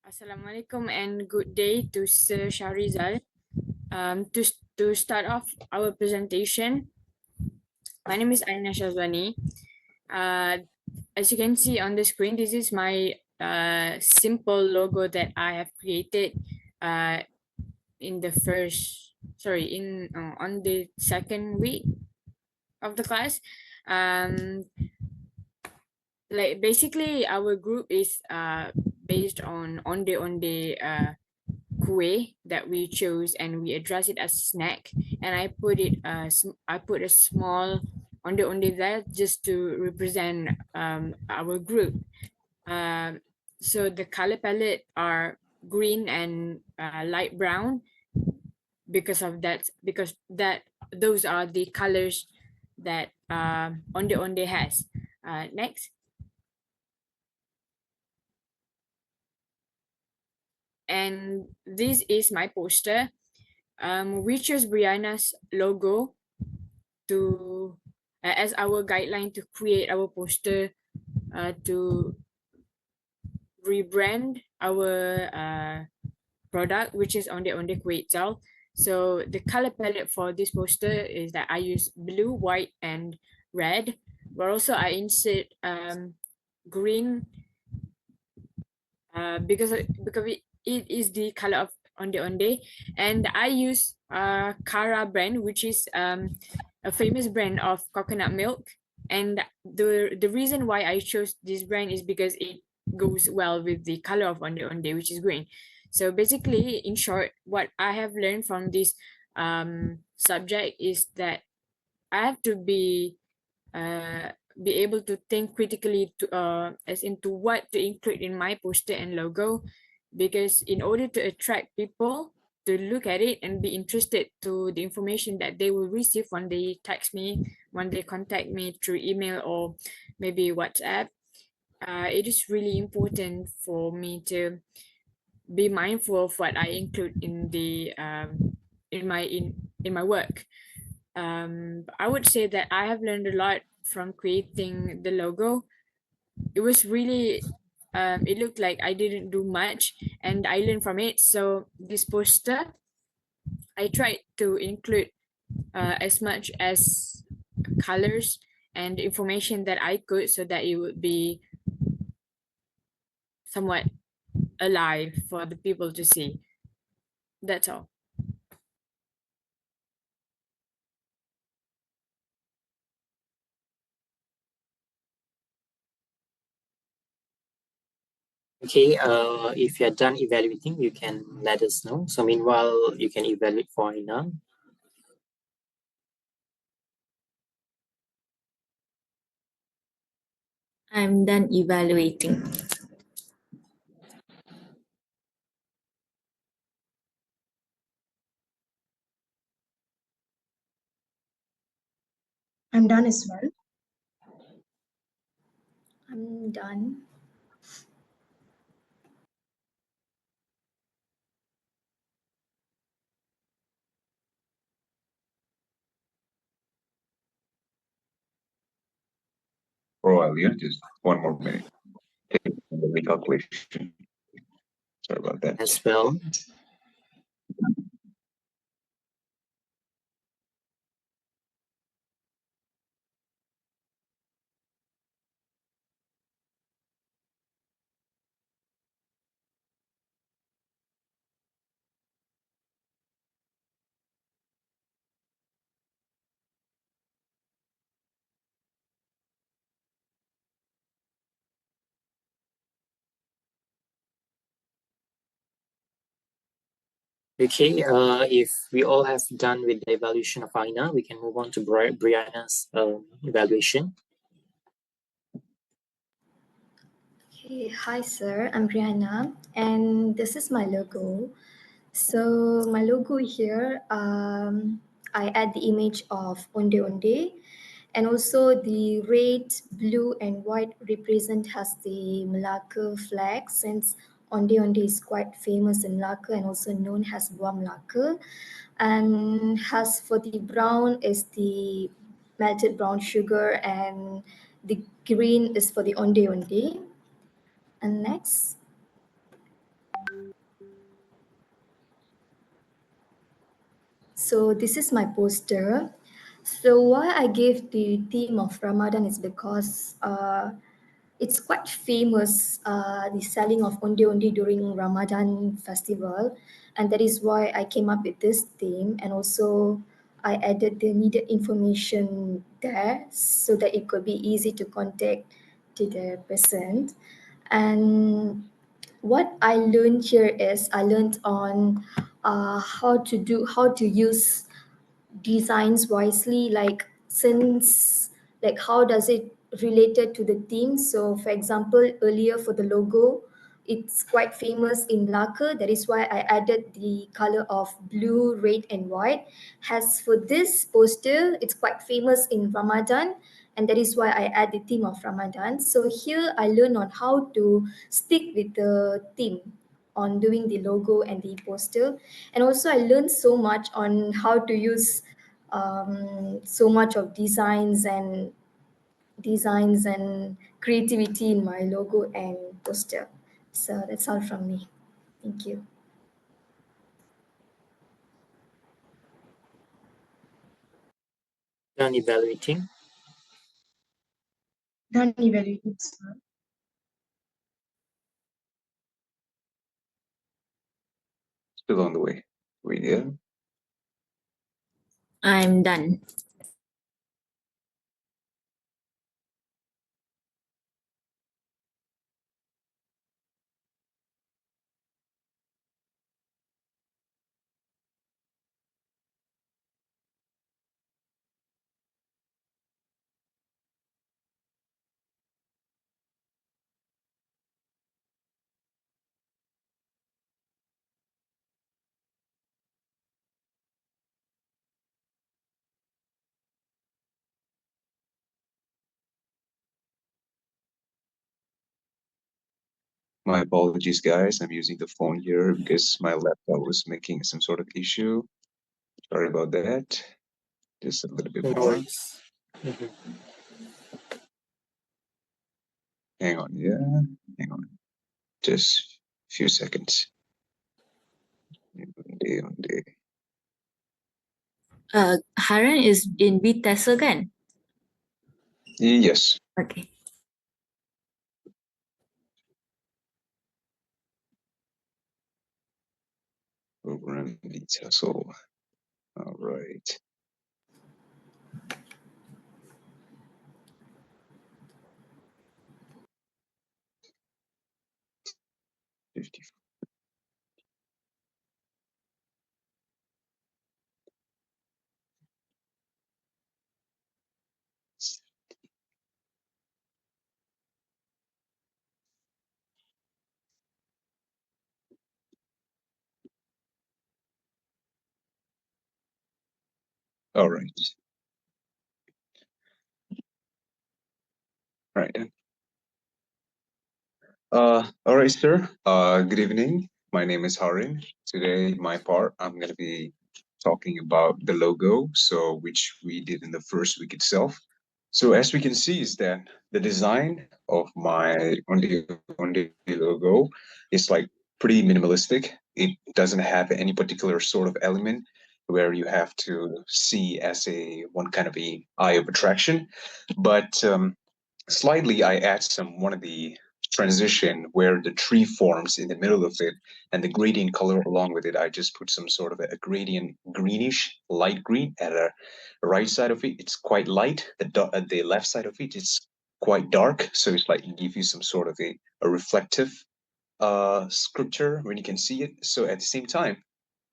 Assalamualaikum and good day to Sir Shahrizal. To start off our presentation, my name is Aina Shazwani. As you can see on the screen, this is my simple logo that I have created in the on the second week of the class. Like basically our group is based on Onde kue that we chose, and we address it as snack, and I put a small Onde there just to represent our group. So the color palette are green and light brown because those are the colors that Onde has. Next. And this is my poster. We chose Brianna's logo to as our guideline to create our poster to rebrand our product, which is Onde Kueh itself. So the color palette for this poster is that I use blue, white, and red. But also I insert green because it is the color of Onde, and I use Kara brand, which is a famous brand of coconut milk. And the reason why I chose this brand is because it goes well with the color of Onde, which is green. So basically, in short, what I have learned from this subject is that I have to be able to think critically to as into what to include in my poster and logo, because in order to attract people to look at it and be interested to the information that they will receive when they text me, when they contact me through email or maybe WhatsApp, it is really important for me to be mindful of what I include in the in my work. I would say that I have learned a lot from creating the logo. It was really, it looked like I didn't do much, and I learned from it. So this poster, I tried to include as much as colors and information that I could, so that it would be somewhat alive for the people to see. That's all. Okay, if you're done evaluating, you can let us know. So meanwhile, you can evaluate for Aina. I'm done evaluating. I'm done as well. I'm done. Well, just one more minute. Take the recalculation. Sorry about that. As well. Okay, if we all have done with the evaluation of Aina, we can move on to Brianna's evaluation. Okay, hi sir, I'm Brianna, and this is my logo. So my logo here, I add the image of Onde, and also the red, blue, and white represent has the Malacca flag, since Onde is quite famous in Malacca and also known as Buah Malacca. And as for the brown is the melted brown sugar, and the green is for the Onde. And next. So this is my poster. So why I gave the theme of Ramadan is because it's quite famous, the selling of onde during Ramadan festival, and that is why I came up with this theme, and also I added the needed information there so that it could be easy to contact to the person. And what I learned here is I learned on how to use designs wisely, like since like how does it related to the theme. So for example, earlier for the logo, it's quite famous in lacquer, that is why I added the color of blue, red and white. As for this poster, it's quite famous in Ramadan, and that is why I add the theme of Ramadan. So here I learn on how to stick with the theme on doing the logo and the poster. And also I learned so much on how to use so much of designs and creativity in my logo and poster. So that's all from me. Thank you. Done evaluating. Done evaluating, sir. Still on the way. Wait, yeah. I'm done. My apologies, guys. I'm using the phone here because my laptop was making some sort of issue. Sorry about that. Just a little bit No more. worries. Mhm. Hang on, yeah. Hang on. Just a few seconds. Onde. Haran is in Vitessa kan? Yes. Okay. Program Vita. So, all right. 50. All right. Right then. All right, sir. Good evening. My name is Harin. Today, my part, I'm gonna be talking about the logo, so which we did in the first week itself. So as we can see, is that the design of my Onde logo is like pretty minimalistic. It doesn't have any particular sort of element where you have to see as a one kind of a eye of attraction, but slightly I add some one of the transition where the tree forms in the middle of it and the gradient color along with it. I just put some sort of a gradient greenish light green at a right side of it. It's quite light. The left side of it is quite dark, so it's like give you some sort of a reflective scripture when you can see it. So at the same time,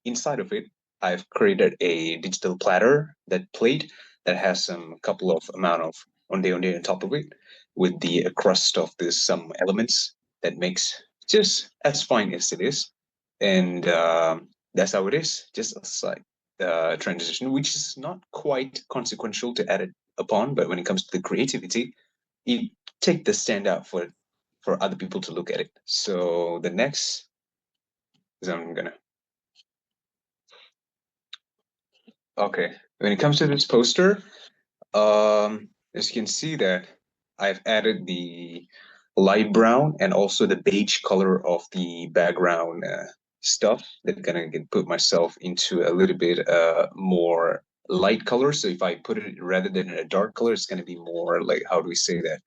inside of it, I've created a digital platter, that plate that has some couple of amount of onde on top of it, with the crust of this some elements that makes just as fine as it is, and that's how it is. Just a slight transition, which is not quite consequential to add it upon, but when it comes to the creativity, you take the standout for other people to look at it. So the next is I'm gonna. Okay, when it comes to this poster, as you can see that I've added the light brown and also the beige color of the background stuff that gonna put myself into a little bit more light color. So if I put it rather than a dark color, it's gonna be more like, how do we say that?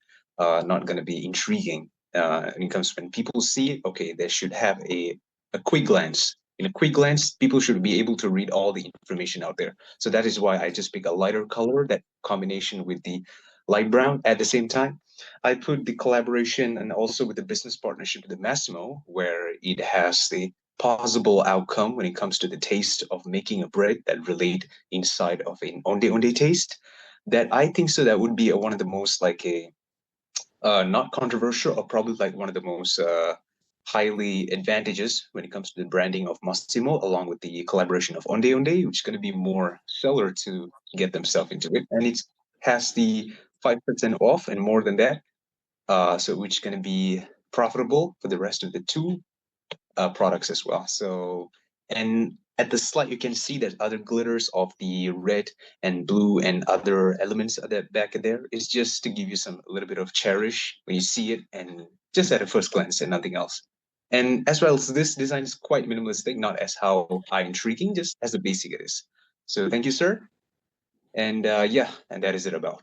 Not gonna be intriguing. When it comes when people see it, okay, they should have a quick glance. In a quick glance, people should be able to read all the information out there. So that is why I just pick a lighter color, that combination with the light brown. At the same time, I put the collaboration and also with the business partnership with the Massimo, where it has the possible outcome when it comes to the taste of making a bread that relate inside of an onde taste. That I think so that would be one of the most like a not controversial, or probably like one of the most highly advantages when it comes to the branding of Massimo, along with the collaboration of Onde, which is going to be more seller to get themselves into it, and it has the 5% off and more than that, so which is going to be profitable for the rest of the two products as well. So, and at the slide, you can see that other glitters of the red and blue and other elements of that back there is just to give you some a little bit of cherish when you see it, and just at a first glance and nothing else. And as well as this design is quite minimalistic, not as how eye intriguing, just as the basic it is. So thank you, sir. And yeah, and that is it about.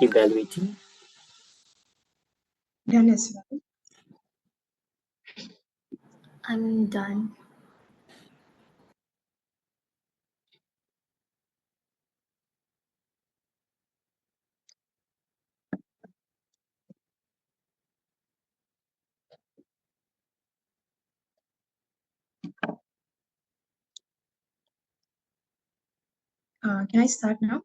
Evaluating. Done as well. I'm done. Can I start now?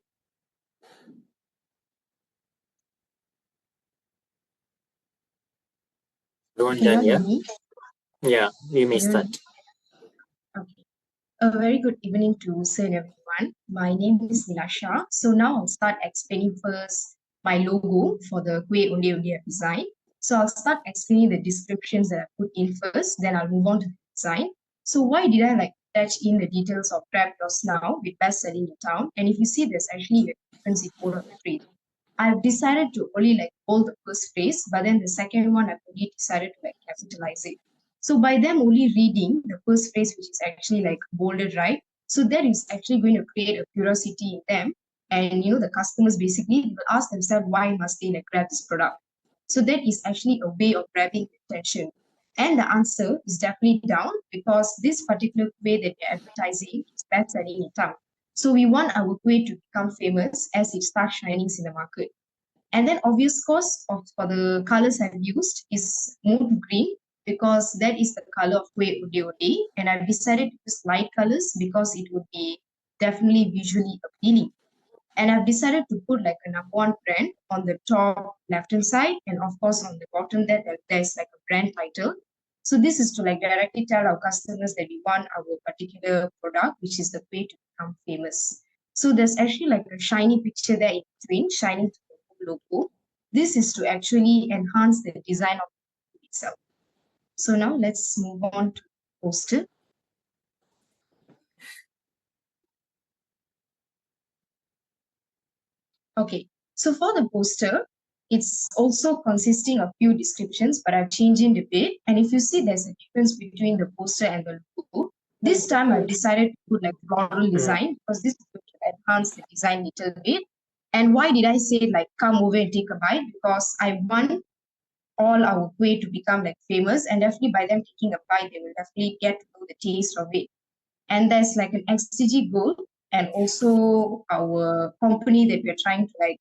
Everyone Can you done, all yeah? hear me? Yeah, you may Everyone- start. Okay. A very good evening to sir and everyone. My name is Nilasha. So now I'll start explaining first my logo for the Kue Onde Onde design. So I'll start explaining the descriptions that I put in first, then I'll move on to the design. So why did I like attach in the details of Trap Loss now with best selling in town? And if you see, there's actually a difference in both of the phrase. I've decided to only like hold the first phrase, but then the second one I've only decided to like capitalize it. So by them only reading the first phrase, which is actually like bolded, right? So that is actually going to create a curiosity in them. And the customers basically will ask themselves why must they like grab this product. So that is actually a way of grabbing attention. And the answer is definitely down because this particular way that we're advertising is best selling in town. So we want our way to become famous as it starts shining in the market. And then obvious course for the colors I've used is mood green because that is the color of Kue Ode Ode. And I've decided to use light colors because it would be definitely visually appealing. And I've decided to put like a number one brand on the top left hand side, and of course on the bottom there's like a brand title. So this is to like directly tell our customers that we want our particular product, which is the way to become famous. So there's actually like a shiny picture there in between, shining to the logo. This is to actually enhance the design of the itself. So now let's move on to the poster. Okay, so for the poster, it's also consisting of few descriptions, but I've changed it a bit. And if you see, there's a difference between the poster and the logo. This time I've decided to put like floral design because this is going to enhance the design a little bit. And why did I say like come over and take a bite? Because I want all our way to become like famous, and definitely by them taking a bite, they will definitely get to know the taste of it. And there's like an XCG goal and also our company that we're trying to like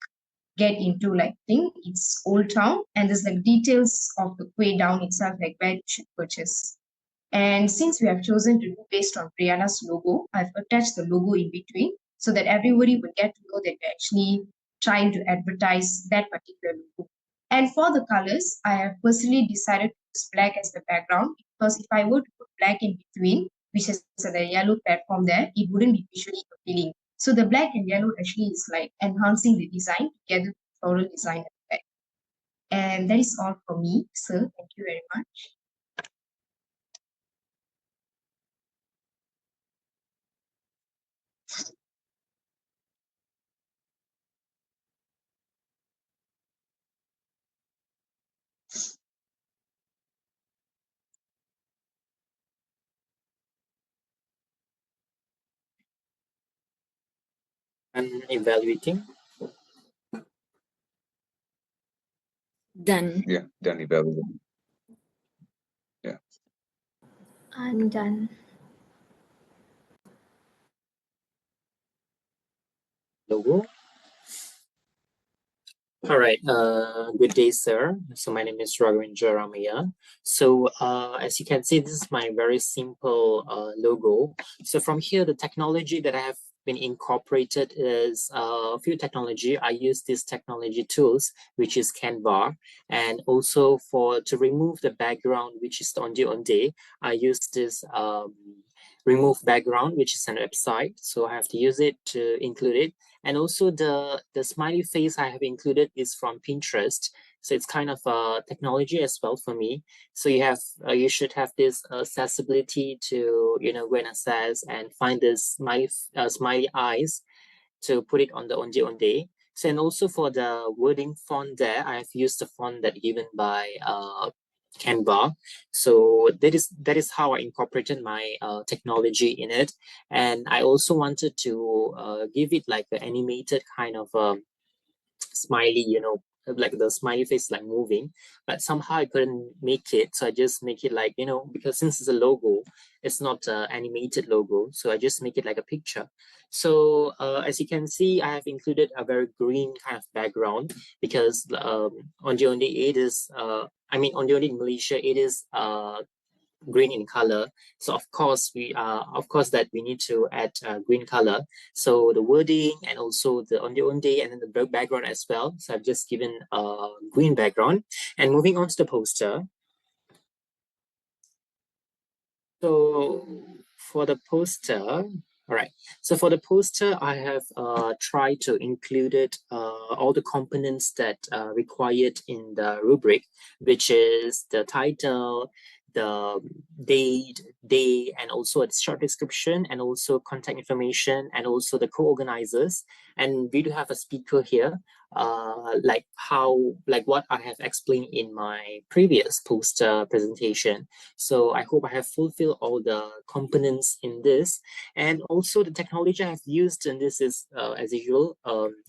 get into like thing. It's Old Town, and there's like details of the way down itself, like where you should purchase. And since we have chosen to do based on Brianna's logo, I've attached the logo in between so that everybody would get to know that we're actually trying to advertise that particular logo. And for the colors, I have personally decided to use black as the background because if I were to put black in between, which has the yellow platform there, it wouldn't be visually appealing. So the black and yellow actually is like enhancing the design together with floral design at the back. And that is all for me, sir. Thank you very much. And evaluating. Done. Yeah, done evaluating. I'm done. Logo. All right. Good day, sir. So my name is Raghavendra Ramaya. So as you can see, this is my very simple logo. So from here, the technology that I have been incorporated is a few technology. I use these technology tools, which is Canva, and also to remove the background, which is Onde. I use this remove background, which is an website. So I have to use it to include it. And also the smiley face I have included is from Pinterest. So it's kind of a technology as well for me. So you should have this accessibility to go and access and find the smiley eyes to put it on the Onde. So and also for the wording font there, I have used the font that given by Canva. So that is how I incorporated my technology in it. And I also wanted to give it like an animated kind of smiley, like the smiley face like moving, but somehow I couldn't make it. So I just make it like, because since it's a logo, it's not an animated logo. So I just make it like a picture. So as you can see, I have included a very green kind of background because Onde it is, Onde in Malaysia, it is green in color. So of course that we need to add green color. So the wording and also the Onde and then the background as well. So I've just given a green background. And moving on to the poster. So for the poster, all right. So for the poster, I have tried to include all the components that required in the rubric, which is the title, the date, day, and also a short description, and also contact information, and also the co-organizers. And we do have a speaker here, like what I have explained in my previous poster presentation. So I hope I have fulfilled all the components in this. And also the technology I have used in this is, as usual,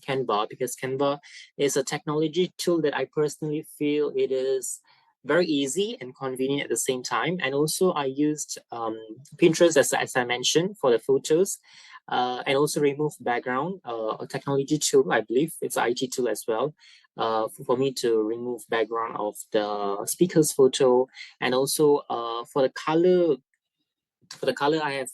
Canva, because Canva is a technology tool that I personally feel it is very easy and convenient at the same time. And also I used Pinterest, as I mentioned, for the photos. And also remove background, a technology tool, I believe it's an IT tool as well, for me to remove background of the speaker's photo. And also for the color I have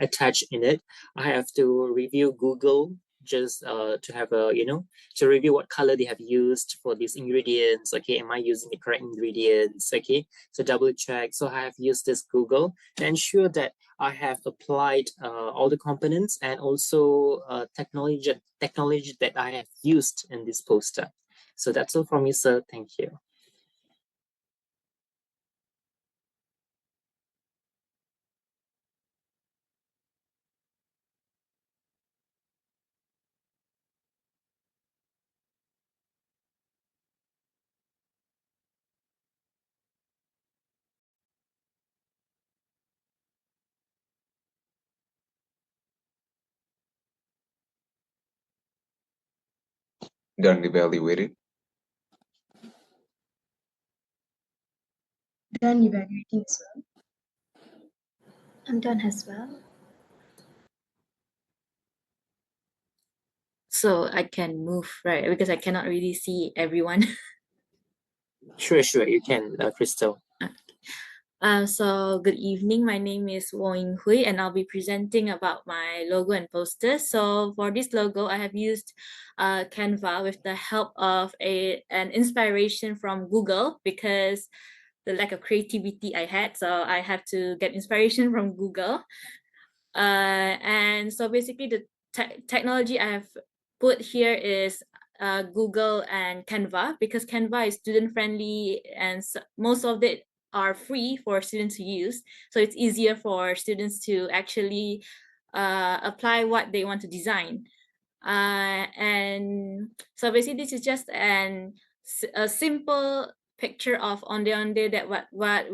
attached in it, I have to review Google just to have to review what color they have used for these ingredients. Okay, am I using the correct ingredients? Okay, so double check. So I have used this Google to ensure that I have applied all the components and also technology that I have used in this poster. So that's all from me, sir. Thank you. Done evaluated. Done evaluating, sir. I'm done as well. So I can move, right? Because I cannot really see everyone. Sure, you can, Crystal. So good evening. My name is Wong Hui, and I'll be presenting about my logo and posters. So for this logo, I have used Canva with the help of an inspiration from Google, because the lack of creativity I had. So I have to get inspiration from Google. And so basically the technology I have put here is Google and Canva, because Canva is student friendly and most of it are free for students to use. So it's easier for students to actually apply what they want to design. And so basically this is just a simple picture of Onde that what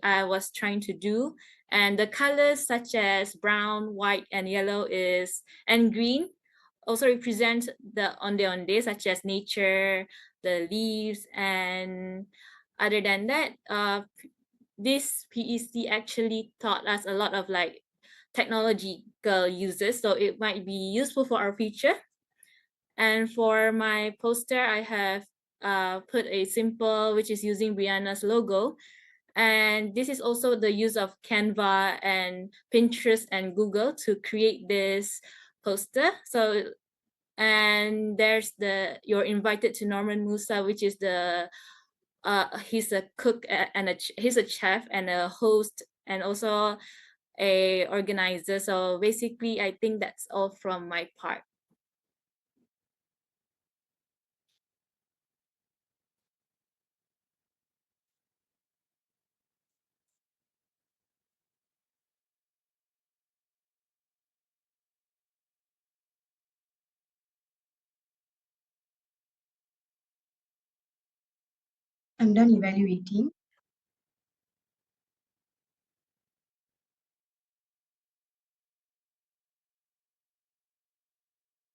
I was trying to do. And the colors such as brown, white, and yellow and green also represent the Onde, such as nature, the leaves, and other than that, this PEC actually taught us a lot of like technological uses, so it might be useful for our future. And for my poster, I have put a simple, which is using Brianna's logo. And this is also the use of Canva and Pinterest and Google to create this poster. So, and there's you're invited to Norman Musa, which is he's a cook and he's a chef and a host and also a organizer. So basically, I think that's all from my part. I'm done evaluating.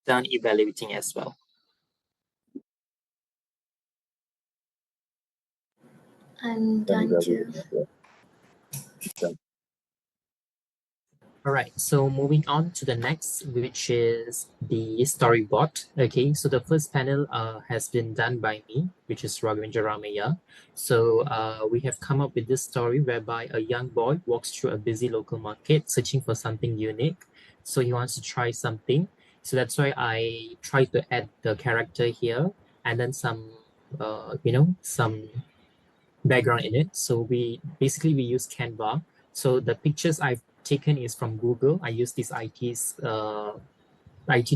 Done evaluating as well. I'm done too. All right, so moving on to the next, which is the storyboard. Okay, so the first panel has been done by me, which is Raghavendra Ramaiah. So we have come up with this story whereby a young boy walks through a busy local market searching for something unique. So he wants to try something. So that's why I try to add the character here and then some, some background in it. So we use Canva. So the pictures I've taken is from Google. I use this IT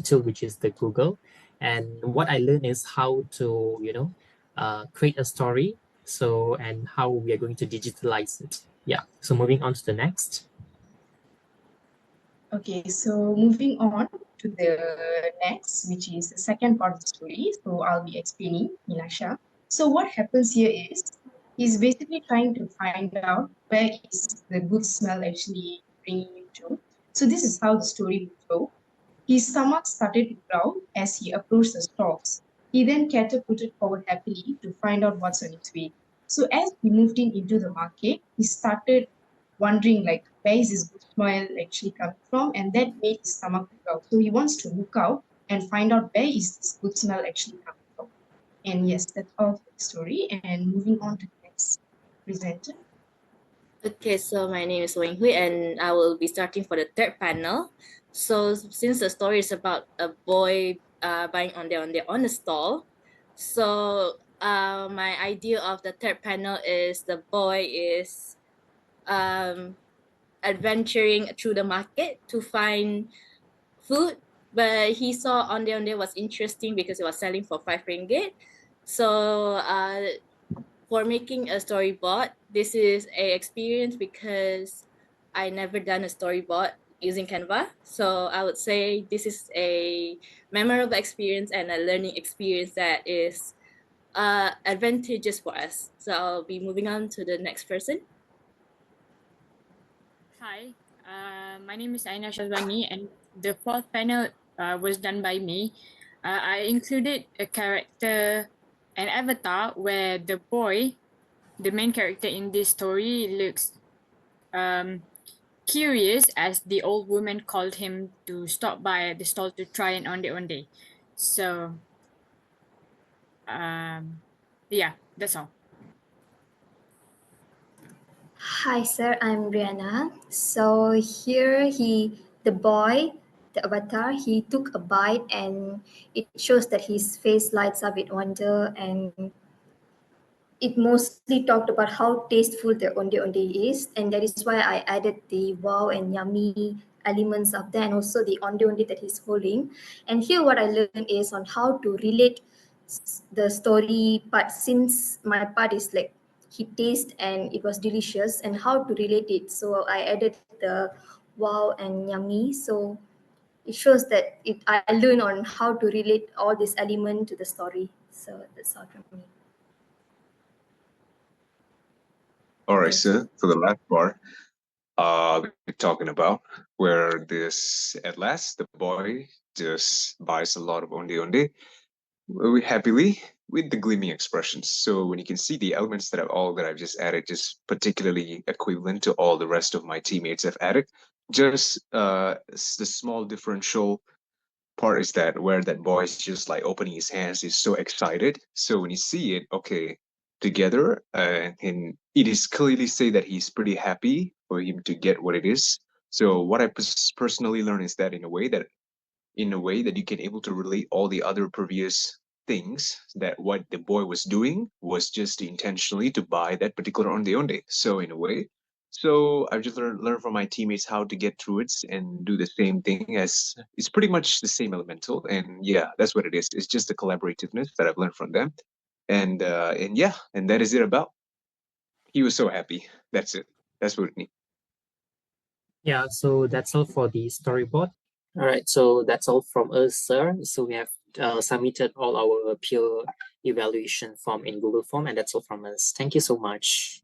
tool, which is the Google. And what I learned is how to, create a story. So, and how we are going to digitalize it. Yeah. So moving on to the next. Okay, so moving on to the next, which is the second part of the story. So I'll be explaining, Nilasha. So what happens here is he's basically trying to find out where is the good smell actually bringing him to. So this is how the story will flow. His stomach started to growl as he approached the stalls. He then catapulted forward happily to find out what's on its way. So as he moved into the market, he started wondering like where is this good smell actually coming from, and that made his stomach growl. So he wants to look out and find out where is this good smell actually coming from. And yes, that's all for the story. And moving on to the next presenter. Okay, so my name is Weng Hui and I will be starting for the third panel. So since the story is about a boy buying on the stall, so my idea of the third panel is the boy is adventuring through the market to find food, but he saw Onde was interesting because it was selling for 5 ringgit. So for making a storyboard, this is a experience because I never done a storyboard using Canva. So I would say this is a memorable experience and a learning experience that is advantageous for us. So I'll be moving on to the next person. Hi, my name is Aina Shazwani, and the fourth panel was done by me. I included a character, an avatar, where the boy, the main character in this story, looks curious as the old woman called him to stop by at the stall to try an onde. So, yeah, that's all. Hi, sir. I'm Brianna. So here the boy, the avatar, he took a bite and it shows that his face lights up with wonder and it mostly talked about how tasteful the onde onde is, and that is why I added the wow and yummy elements of that, and also the onde onde that he's holding. And here what I learned is on how to relate the story part, since my part is like he tasted and it was delicious, and how to relate it. So I added the wow and yummy. So it shows that I learn on how to relate all this element to the story. So that's all from me. All right, Thank sir. you. For the last part, we're talking about where this at last the boy just buys a lot of onde onde very happily with the gleaming expressions. So when you can see the elements that I've just added, just particularly equivalent to all the rest of my teammates have added, just the small differential part is that where that boy is just like opening his hands, he's so excited. So when you see it, okay, together, and it is clearly say that he's pretty happy for him to get what it is. So what I personally learned is that in a way that you can able to relate all the other previous things, that what the boy was doing was just intentionally to buy that particular onde onde. So in a way, so I've just learned from my teammates how to get through it and do the same thing, as it's pretty much the same elemental. And yeah, that's what it is. It's just the collaborativeness that I've learned from them. And yeah, and that is it about. He was so happy. That's it. That's what it needs. Yeah, so that's all for the storyboard. All right, so that's all from us, sir. So we have submitted all our peer evaluation form in Google form, and that's all from us. Thank you so much.